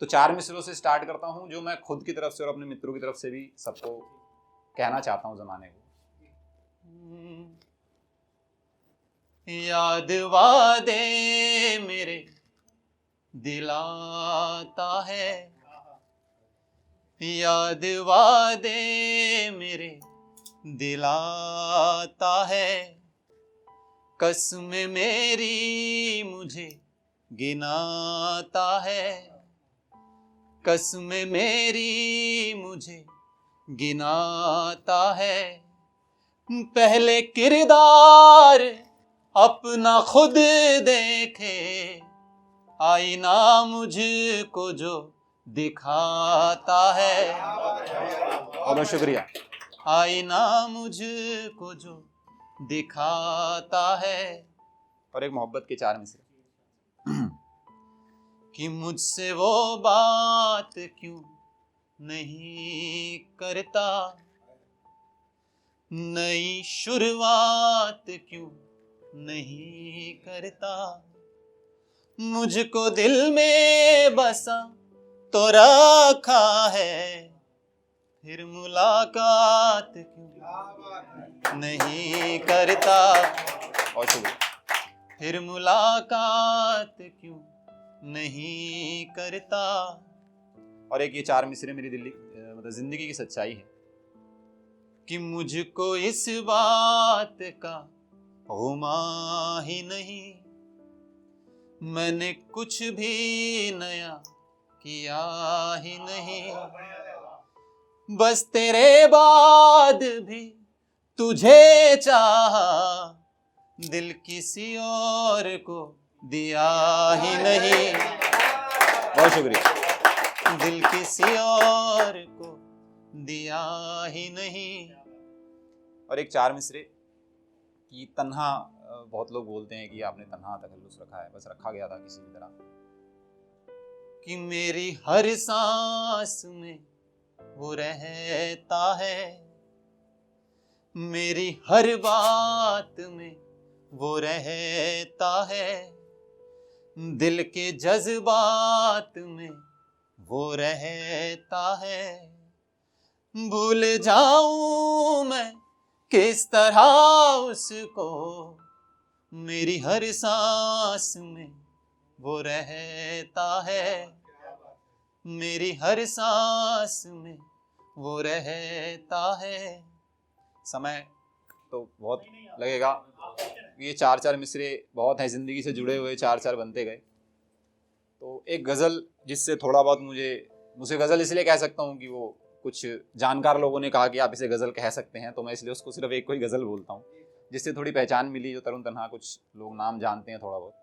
तो 4 मिसरों से स्टार्ट करता हूं जो मैं खुद की तरफ से और अपने मित्रों की तरफ से भी सबको कहना चाहता हूं जमाने को। याद वादे मेरे दिलाता है, याद वादे मेरे दिलाता है, कसम मेरी मुझे गिनाता है, कसम मेरी मुझे गिनाता है। पहले किरदार अपना खुद देखे, आईना मुझको जो दिखाता है। बहुत शुक्रिया। आईना मुझको जो दिखाता है। और एक मोहब्बत के 4 मिसरे। कि मुझसे वो बात क्यों नहीं करता, नई शुरुआत क्यों नहीं करता, मुझको दिल में बसा तो रखा है, फिर मुलाकात क्यों नहीं करता। और फिर मुलाकात क्यों नहीं करता। और एक ये 4 मिसरे मेरी मतलब जिंदगी की सच्चाई है कि मुझको इस बात का गुमा ही नहीं, मैंने कुछ भी नया किया ही नहीं, बस तेरे बाद भी तुझे चाहा, दिल किसी और को दिया ही नहीं। बहुत शुक्रिया। दिल किसी और को दिया ही नहीं। और एक 4 मिसरे कि तन्हा, बहुत लोग बोलते हैं कि आपने तन्हा तखल्लुस रखा है, बस रखा गया था किसी भी तरह। कि मेरी हर सांस में वो रहता है, मेरी हर बात में वो रहता है, दिल के जज्बात में वो रहता है। भूल जाऊं मैं किस तरह उसको, मेरी हर सांस में वो रहता है, मेरी हर सांस में वो रहता है। समय तो बहुत लगेगा, ये 4 मिसरे बहुत हैं, जिंदगी से जुड़े हुए 4 बनते गए। तो एक गज़ल जिससे थोड़ा बहुत मुझे गज़ल इसलिए कह सकता हूँ कि वो कुछ जानकार लोगों ने कहा कि आप इसे गज़ल कह सकते हैं, तो मैं इसलिए उसको सिर्फ एक कोई गज़ल बोलता हूँ जिससे थोड़ी पहचान मिली। जो तरुण तन्हा कुछ लोग नाम जानते हैं थोड़ा बहुत।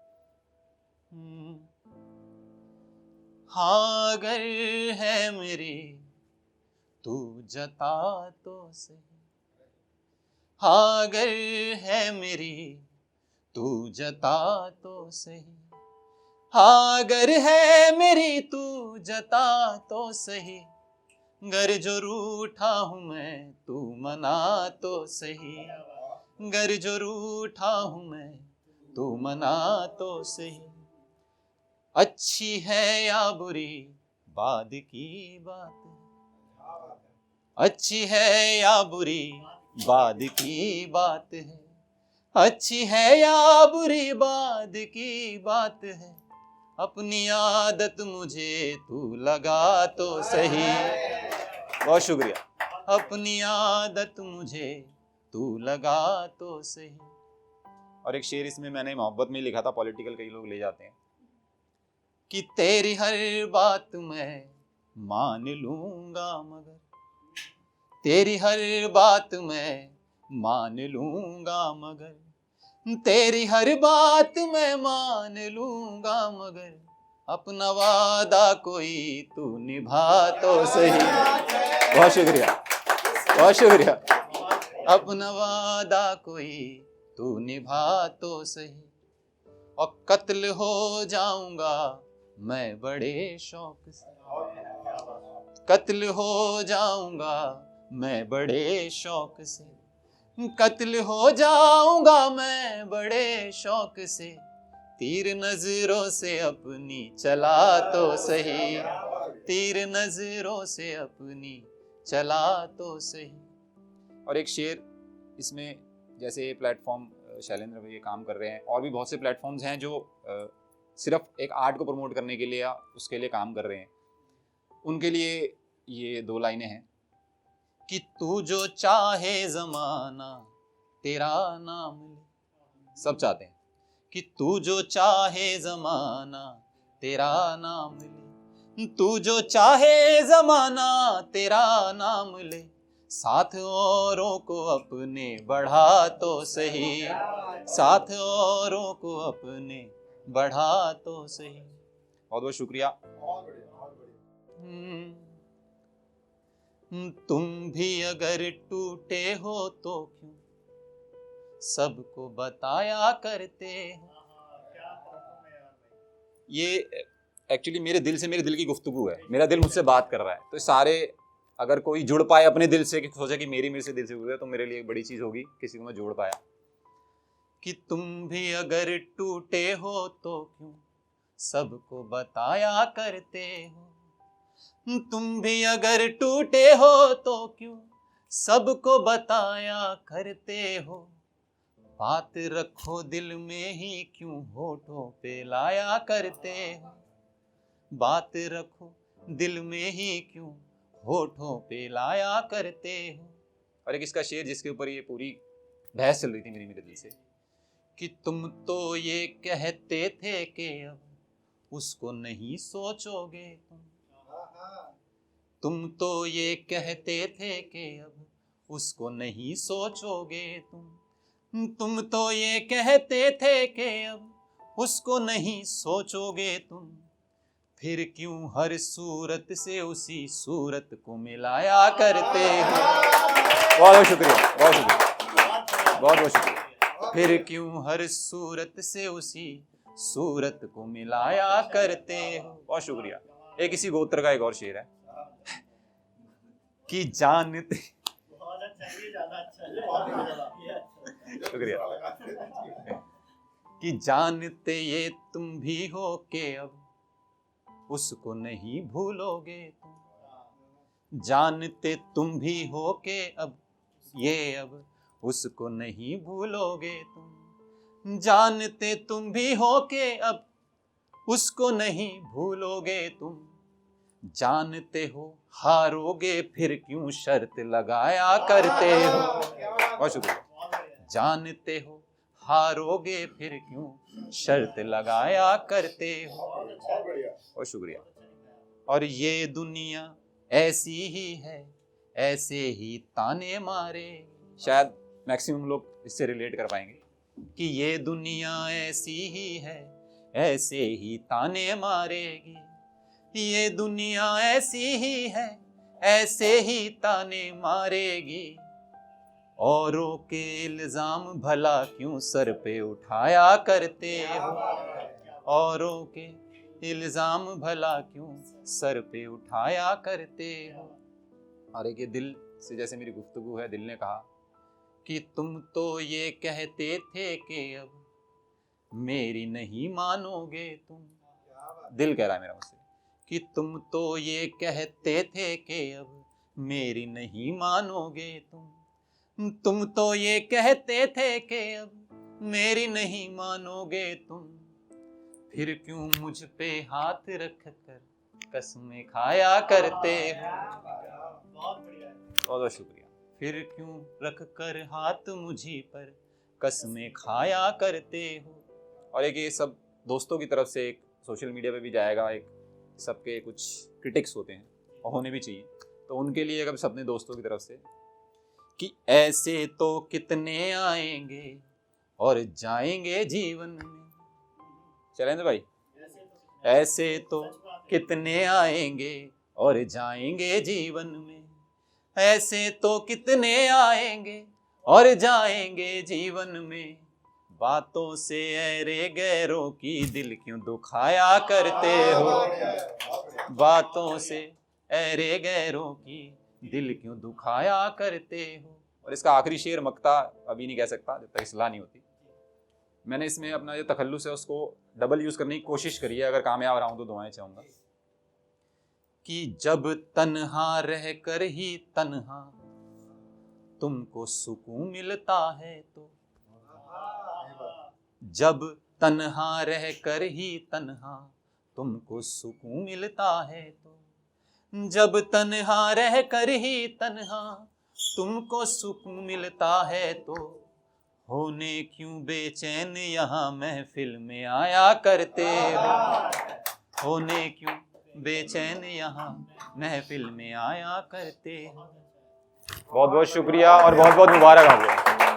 हाँ अगर है मेरी तू जता तो सही, हाँ अगर है मेरी तू जता तो सही, हाँ अगर है मेरी तू जता तो सही, गर जो रूठा हूँ मैं तू मना तो सही, गर जो रूठा हूँ मैं तू मना तो सही। अच्छी है या बुरी बाद की बात, अच्छी है या बुरी बाद की बात है, अच्छी है या बुरी बाद की बात है, अपनी आदत मुझे तू लगा तो सही। बहुत शुक्रिया। अपनी आदत मुझे तू लगा तो सही। और एक शेर इसमें मैंने मोहब्बत में लिखा था, पॉलिटिकल कई लोग ले जाते हैं कि तेरी हर बात मैं मान लूंगा मगर, तेरी हर बात मैं मान लूंगा मगर, तेरी हर बात मैं मान लूंगा मगर, अपना वादा कोई तू निभा तो सही। बहुत शुक्रिया, बहुत शुक्रिया। अपना वादा कोई तू निभा तो सही। और कत्ल हो जाऊंगा मैं बड़े शौक से, कत्ल हो जाऊंगा मैं बड़े शौक से, कत्ल हो जाऊंगा मैं बड़े शौक से, तीर नजरों से अपनी चला तो सही, तीर नजरों से अपनी चला तो सही। और एक शेर इसमें, जैसे प्लेटफॉर्म शैलेंद्र भैया काम कर रहे हैं, और भी बहुत से प्लेटफॉर्म्स हैं जो सिर्फ एक आर्ट को प्रमोट करने के लिए या उसके लिए काम कर रहे हैं, उनके लिए ये 2 लाइनें हैं कि तू जो चाहे जमाना तेरा नाम ले। सब चाहते हैं कि तू जो चाहे जमाना तेरा नाम ले, तू जो चाहे जमाना तेरा नाम ले, साथ औरों को अपने बढ़ा तो सही, साथ औरों को अपने बढ़ा तो सही। बहुत बहुत शुक्रिया। तुम भी अगर टूटे हो तो क्यों सबको बताया करते हो। ये एक्चुअली मेरे दिल से, मेरे दिल की गुफ्तगू है, मेरा दिल मुझसे बात कर रहा है। तो सारे अगर कोई जुड़ पाए अपने दिल से, कि सोचा कि मेरी मेरे से दिल से गुजरे, तो मेरे लिए एक बड़ी चीज होगी किसी को मैं जोड़ पाया। कि तुम भी अगर टूटे हो तो क्यों सबको बताया करते हो, तुम भी अगर टूटे हो तो क्यों सबको बताया करते हो, बात रखो दिल में ही क्यों होठों पे लाया करते हो, बात रखो दिल में ही क्यों होठों पे लाया करते हो। और एक इसका शेर जिसके ऊपर ये पूरी बहस चल रही थी मेरे दिल से, कि तुम तो ये कहते थे कि अब उसको नहीं सोचोगे तुम तो ये कहते थे कि अब उसको नहीं सोचोगे तुम तो ये कहते थे कि अब उसको नहीं सोचोगे तुम, फिर क्यों हर सूरत से उसी सूरत को मिलाया करते हो। बहुत बहुत शुक्रिया, बहुत शुक्रिया, बहुत बहुत शुक्रिया। फिर क्यों हर सूरत से उसी सूरत को मिलाया करते हो। बहुत शुक्रिया। एक इसी गोत्र का एक और शेर है कि जानते, शुक्रिया, कि जानते ये तुम भी हो के अब उसको नहीं भूलोगे तुम, जानते तुम भी हो के अब ये अब उसको नहीं भूलोगे तुम, जानते तुम भी हो के अब उसको नहीं भूलोगे तुम, जानते हो हारोगे फिर क्यों शर्त लगाया करते हो। बहुत शुक्रिया। जानते हो हारोगे फिर क्यों शर्त लगाया करते हो। बहुत शुक्रिया। और ये दुनिया ऐसी ही है, ऐसे ही ताने मारे। शायद मैक्सिमम लोग इससे रिलेट कर पाएंगे कि ये दुनिया ऐसी ही है, ऐसे ही ताने मारेगी, ये दुनिया ऐसी ही है, ऐसे ही ताने मारेगी, औरों के इल्जाम भला क्यों सर पे उठाया करते हो, औरों के इल्जाम भला क्यों सर पे उठाया करते हो। और एक ये दिल से जैसे मेरी गुफ्तगू है, दिल ने कहा कि तुम तो ये कहते थे कि अब मेरी नहीं मानोगे तुम। दिल कह रहा है मेरा मुझसे कि तुम तो ये कहते थे कि अब मेरी नहीं मानोगे तुम तो ये कहते थे कि अब मेरी नहीं मानोगे तुम, फिर क्यों मुझ पे हाथ रख कर कसमें खाया करते हो। बहुत शुक्रिया। फिर क्यों रख कर हाथ मुझी पर कसमें खाया करते हो। और एक ये सब दोस्तों की तरफ से, एक सोशल मीडिया पे भी जाएगा, एक सबके कुछ क्रिटिक्स होते हैं और होने भी चाहिए, तो उनके लिए कभी अपने दोस्तों की तरफ से कि ऐसे तो कितने आएंगे और जाएंगे जीवन में। शैलेंद्र भाई, ऐसे तो कितने आएंगे और जाएंगे जीवन में, ऐसे तो कितने आएंगे और जाएंगे जीवन में, बातों से ऐरे गैरों की दिल क्यों दुखाया करते हो, बातों से ऐरे गैरों की दिल क्यों दुखाया करते हो। और इसका आखिरी शेर मक्ता अभी नहीं कह सकता जब तक इस्लाह नहीं होती, मैंने इसमें अपना जो तखल्लुस है उसको डबल यूज़ करने की कोशिश करी है, अगर कामयाब रहा हूँ तो दुआएं चाहूँगा। कि जब तन्हा रह कर ही तन्हा तुमको सुकून मिलता है तो, जब तन्हा रह कर ही तन्हा तुमको सुकून मिलता है तो, जब तन्हा रह कर ही तन्हा तुमको सुकून मिलता है तो, होने क्यों बेचैन यहाँ महफिल में आया करते हो, होने क्यों बेचैन यहाँ महफिल में आया करते हो। बहुत बहुत शुक्रिया और बहुत बहुत मुबारक आपको।